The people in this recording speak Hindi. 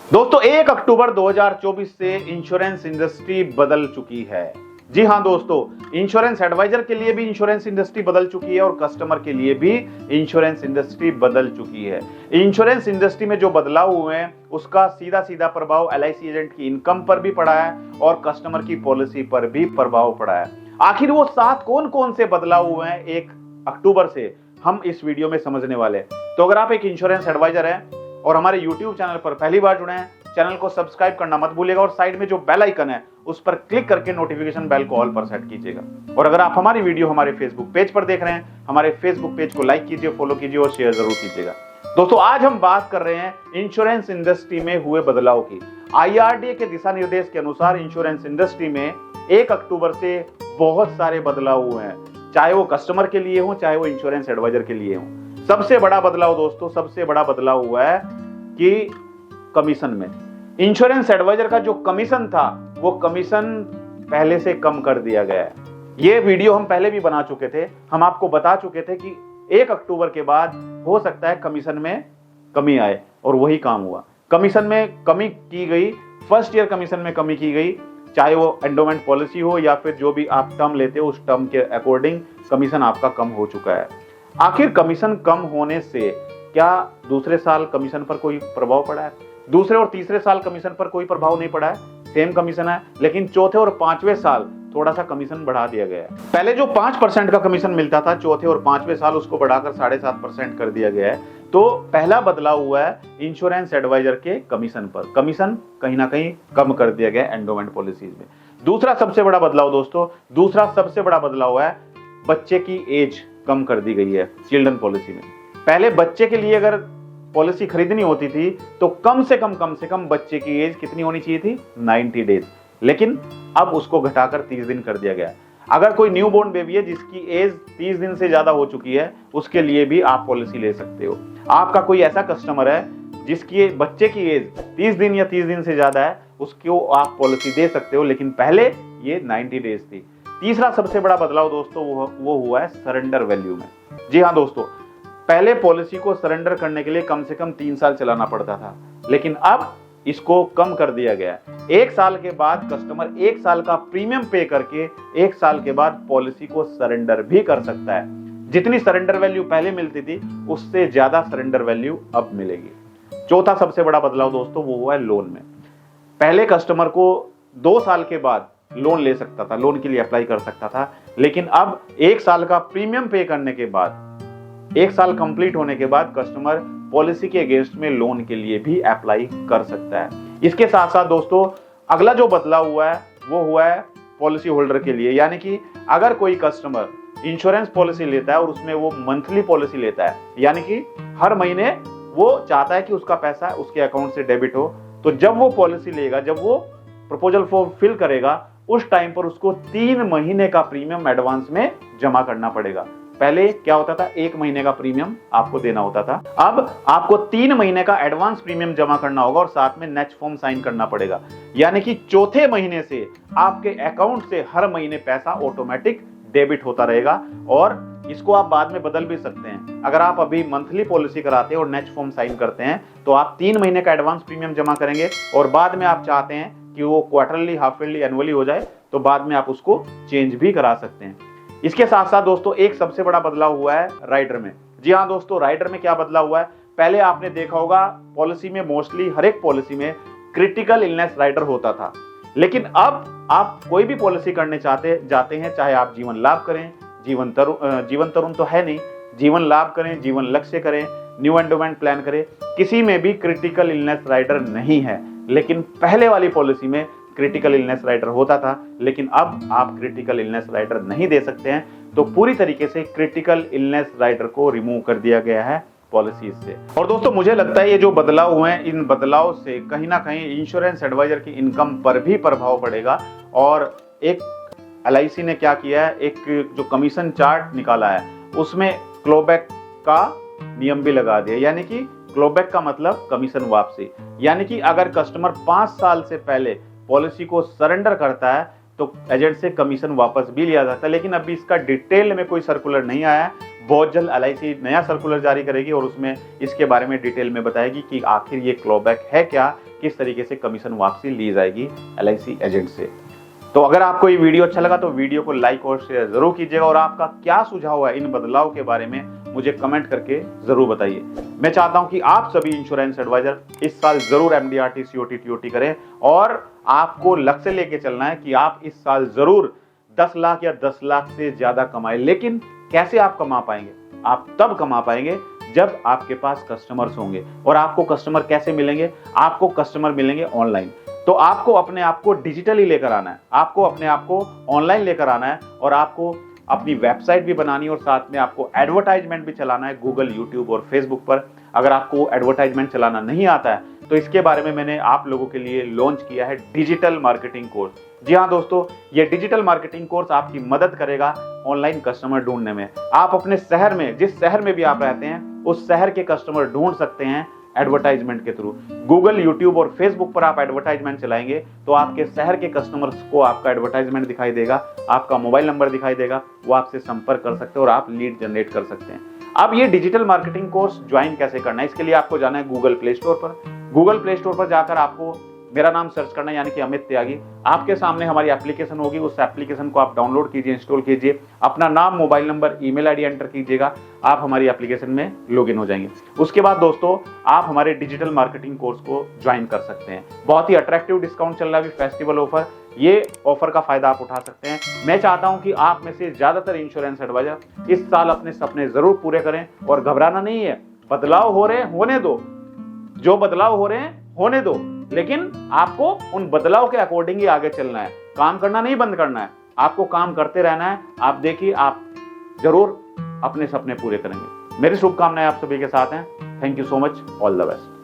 दोस्तों 1 अक्टूबर 2024 से इंश्योरेंस इंडस्ट्री बदल चुकी है। जी हां दोस्तों, इंश्योरेंस एडवाइजर के लिए भी इंश्योरेंस इंडस्ट्री बदल चुकी है और कस्टमर के लिए भी इंश्योरेंस इंडस्ट्री बदल चुकी है। इंश्योरेंस इंडस्ट्री में जो बदलाव हुए हैं उसका सीधा सीधा प्रभाव एलआईसी एजेंट की इनकम पर भी पड़ा है और कस्टमर की पॉलिसी पर भी प्रभाव पड़ा है। आखिर वो 7 कौन कौन से बदलाव हुए हैं 1 अक्टूबर से, हम इस वीडियो में समझने वाले हैं। तो अगर आप एक इंश्योरेंस एडवाइजर हैं और हमारे YouTube चैनल पर पहली बार जुड़े हैं, चैनल को सब्सक्राइब करना मत भूलिएगा और साइड में जो बेल आइकन है उस पर क्लिक करके नोटिफिकेशन बेल को ऑल पर सेट कीजिएगा। और अगर आप हमारी वीडियो हमारे फेसबुक पेज पर देख रहे हैं, हमारे फेसबुक पेज को लाइक कीजिए, फॉलो कीजिए और शेयर जरूर कीजिएगा। दोस्तों आज हम बात कर रहे हैं इंश्योरेंस इंडस्ट्री में हुए बदलाव की। IRDA के दिशा निर्देश के अनुसार इंश्योरेंस इंडस्ट्री में 1 अक्टूबर से बहुत सारे बदलाव हुए हैं, चाहे वो कस्टमर के लिए हो चाहे वो इंश्योरेंस एडवाइजर के लिए हो। सबसे बड़ा बदलाव दोस्तों, सबसे बड़ा बदलाव हुआ है कि कमीशन में इंश्योरेंस एडवाइजर का जो कमीशन था वो कमीशन पहले से कम कर दिया गया है। ये वीडियो हम पहले भी बना चुके थे, हम आपको बता चुके थे कि 1 अक्टूबर के बाद हो सकता है कमीशन में कमी आए और वही काम हुआ। कमीशन में कमी की गई, फर्स्ट ईयर कमीशन में कमी की गई, चाहे वो एंडोमेंट पॉलिसी हो या फिर जो भी आप टर्म लेते हो उस टर्म के अकॉर्डिंग कमीशन आपका कम हो चुका है। आखिर कमीशन कम होने से क्या दूसरे साल कमीशन पर कोई प्रभाव पड़ा है? दूसरे और तीसरे साल कमीशन पर कोई प्रभाव नहीं पड़ा है, सेम कमीशन है, लेकिन चौथे और पांचवें साल थोड़ा सा कमीशन बढ़ा दिया गया है। पहले जो 5% का कमीशन मिलता था चौथे और पांचवें साल उसको बढ़ाकर 7.5% कर दिया गया है। तो पहला बदलाव हुआ है इंश्योरेंस एडवाइजर के कमीशन पर, कमीशन कहीं ना कहीं कम कर दिया गया एंडोमेंट पॉलिसीज में। दूसरा सबसे बड़ा बदलाव दोस्तों, दूसरा सबसे बड़ा बदलाव है बच्चे की एज कम कर दी गई है चिल्ड्रन पॉलिसी में। पहले बच्चे के लिए अगर पॉलिसी खरीदनी होती थी तो कम से कम बच्चे की एज कितनी होनी चाहिए थी? 90 डेज, लेकिन अब उसको घटाकर 30 दिन कर दिया गया। अगर कोई न्यू बोर्न बेबी है जिसकी एज 30 दिन से ज्यादा हो चुकी है उसके लिए भी आप पॉलिसी ले सकते हो। आपका कोई ऐसा कस्टमर है जिसकी बच्चे की एज 30 दिन या 30 दिन से ज्यादा है, उसको आप पॉलिसी दे सकते हो, लेकिन पहले ये 90 डेज थी। तीसरा सबसे बड़ा बदलाव दोस्तों वो हुआ है सरेंडर वैल्यू में। जी हाँ दोस्तों, पहले पॉलिसी को सरेंडर करने के लिए कम से कम 3 साल चलाना पड़ता था, लेकिन अब इसको कम कर दिया गया है। 1 साल के बाद कस्टमर 1 साल का प्रीमियम पे करके 1 साल के बाद पॉलिसी को सरेंडर भी कर सकता है। जितनी सरेंडर वैल्यू पहले मिलती थी उससे ज्यादा सरेंडर वैल्यू अब मिलेगी। चौथा सबसे बड़ा बदलाव दोस्तों वो हुआ है लोन में। पहले कस्टमर को 2 साल के बाद लोन ले सकता था, लोन के लिए अप्लाई कर सकता था, लेकिन अब 1 साल का प्रीमियम पे करने के बाद, 1 साल कंप्लीट होने के बाद कस्टमर पॉलिसी के अगेंस्ट में लोन के लिए भी अप्लाई कर सकता है। इसके साथ साथ दोस्तों अगला जो बदलाव हुआ है वो हुआ है पॉलिसी होल्डर के लिए, यानी कि अगर कोई कस्टमर इंश्योरेंस पॉलिसी लेता है और उसमें वो मंथली पॉलिसी लेता है, यानी कि हर महीने वो चाहता है कि उसका पैसा उसके अकाउंट से डेबिट हो, तो जब वो पॉलिसी लेगा, जब वो प्रपोजल फॉर्म फिल करेगा, उस टाइम पर उसको 3 महीने का प्रीमियम एडवांस में जमा करना पड़ेगा। पहले क्या होता था, 1 महीने का प्रीमियम आपको देना होता था, अब आपको 3 महीने का एडवांस प्रीमियम जमा करना होगा और साथ में नेच फॉर्म साइन करना पड़ेगा। यानी कि चौथे महीने से आपके अकाउंट से हर महीने पैसा ऑटोमेटिक डेबिट होता रहेगा और इसको आप बाद में बदल भी सकते हैं। अगर आप अभी मंथली पॉलिसी कराते हैं और नेच फॉर्म साइन करते हैं तो आप 3 महीने का एडवांस प्रीमियम जमा करेंगे और बाद में आप चाहते हैं कि वो क्वार्टरली, हाफ ईयरली, एनुअली हो जाए तो बाद में आप उसको चेंज भी करा सकते हैं। इसके साथ साथ दोस्तों एक सबसे बड़ा बदलाव हुआ है राइडर में। जी हाँ दोस्तों, राइडर में क्या बदलाव हुआ है? पहले आपने देखा होगा पॉलिसी में मोस्टली हर एक पॉलिसी में क्रिटिकल इलनेस राइडर होता था, लेकिन अब आप कोई भी पॉलिसी करने जाते हैं, चाहे आप जीवन लाभ करें, जीवन तरुण तो है नहीं, जीवन लाभ करें, जीवन लक्ष्य करें, न्यू एंडोमेंट प्लान करें, किसी में भी क्रिटिकल इलनेस राइडर नहीं है। लेकिन पहले वाली पॉलिसी में क्रिटिकल इलनेस राइडर होता था, लेकिन अब आप क्रिटिकल इलनेस राइडर नहीं दे सकते हैं। तो पूरी तरीके से क्रिटिकल इलनेस राइडर को रिमूव कर दिया गया है पॉलिसीज से। और दोस्तों मुझे लगता है ये जो बदलाव हुए हैं, इन बदलाव से कहीं ना कहीं इंश्योरेंस एडवाइजर की इनकम पर भी प्रभाव पड़ेगा। और एक एलआईसी ने क्या किया है, एक जो कमीशन चार्ट निकाला है उसमें क्लोबैक का नियम भी लगा दिया, यानी कि क्लोबैक का मतलब कमीशन वापसी। यानी कि अगर कस्टमर 5 साल से पहले पॉलिसी को सरेंडर करता है तो एजेंट से कमीशन वापस भी लिया जाता है, लेकिन अभी इसका डिटेल में कोई सर्कुलर नहीं आया है। बहुत जल्द LIC नया सर्कुलर जारी करेगी और उसमें इसके बारे में डिटेल में बताएगी कि आखिर ये क्लॉबैक है क्या, किस तरीके से कमीशन वापसी ली जाएगी LIC एजेंट से। तो अगर आपको ये वीडियो अच्छा लगा तो वीडियो को लाइक और शेयर जरूर कीजिएगा और आपका क्या सुझाव है इन बदलाव के बारे में मुझे कमेंट करके जरूर बताइए। मैं चाहता हूं कि आप सभी इंश्योरेंस एडवाइजर इस साल जरूर MDRT COT TOT करें और आपको लक्ष्य लेके चलना है कि आप इस साल जरूर 10 लाख या 10 लाख से ज्यादा कमाएं। लेकिन कैसे आप कमा पाएंगे? आप तब कमा पाएंगे जब आपके पास कस्टमर्स होंगे। और आपको कस्टमर कैसे मिलेंगे? आपको कस्टमर मिलेंगे ऑनलाइन। तो आपको अपने आप को डिजिटली लेकर आना है, आपको अपने आप को ऑनलाइन लेकर आना है और आपको अपनी वेबसाइट भी बनानी है और साथ में आपको एडवर्टाइजमेंट भी चलाना है गूगल, यूट्यूब और फेसबुक पर। अगर आपको एडवर्टाइजमेंट चलाना नहीं आता है तो इसके बारे में मैंने आप लोगों के लिए लॉन्च किया है डिजिटल मार्केटिंग कोर्स। जी हाँ दोस्तों, ये डिजिटल मार्केटिंग कोर्स आपकी मदद करेगा ऑनलाइन कस्टमर ढूंढने में। आप अपने शहर में, जिस शहर में भी आप रहते हैं, उस शहर के कस्टमर ढूंढ सकते हैं एडवर्टाइजमेंट के थ्रू। गूगल, यूट्यूब और फेसबुक पर आप एडवर्टाइजमेंट चलाएंगे तो आपके शहर के कस्टमर्स को आपका एडवर्टाइजमेंट दिखाई देगा, आपका मोबाइल नंबर दिखाई देगा, वो आपसे संपर्क कर सकते हैं और आप लीड जनरेट कर सकते हैं। अब ये डिजिटल मार्केटिंग कोर्स ज्वाइन कैसे करना है? इसके लिए आपको जाना है गूगल प्ले स्टोर पर। गूगल प्ले स्टोर पर जाकर आपको मेरा नाम सर्च करना है, यानी कि अमित त्यागी। आपके सामने हमारी एप्लीकेशन होगी, उस एप्लीकेशन को आप डाउनलोड कीजिए, इंस्टॉल कीजिए, अपना नाम, mobile number, email ID enter कीजिएगा, आप हमारी एप्लीकेशन में लॉगिन हो जाएंगे। उसके बाद दोस्तों आप हमारे डिजिटल मार्केटिंग कोर्स को ज्वाइन कर सकते हैं। बहुत ही अट्रैक्टिव डिस्काउंट चल रहा है अभी, फेस्टिवल ऑफर। ये ऑफर का फायदा आप उठा सकते हैं। मैं चाहता हूं कि आप में से ज्यादातर इंश्योरेंस एडवाइजर इस साल अपने सपने जरूर पूरे करें और घबराना नहीं है। बदलाव हो रहे हैं, होने दो, जो बदलाव हो रहे हैं होने दो, लेकिन आपको उन बदलाव के अकॉर्डिंग ही आगे चलना है। काम करना नहीं बंद करना है, आपको काम करते रहना है। आप देखिए, आप जरूर अपने सपने पूरे करेंगे। मेरी शुभकामनाएं आप सभी के साथ हैं। Thank you so much, all the best.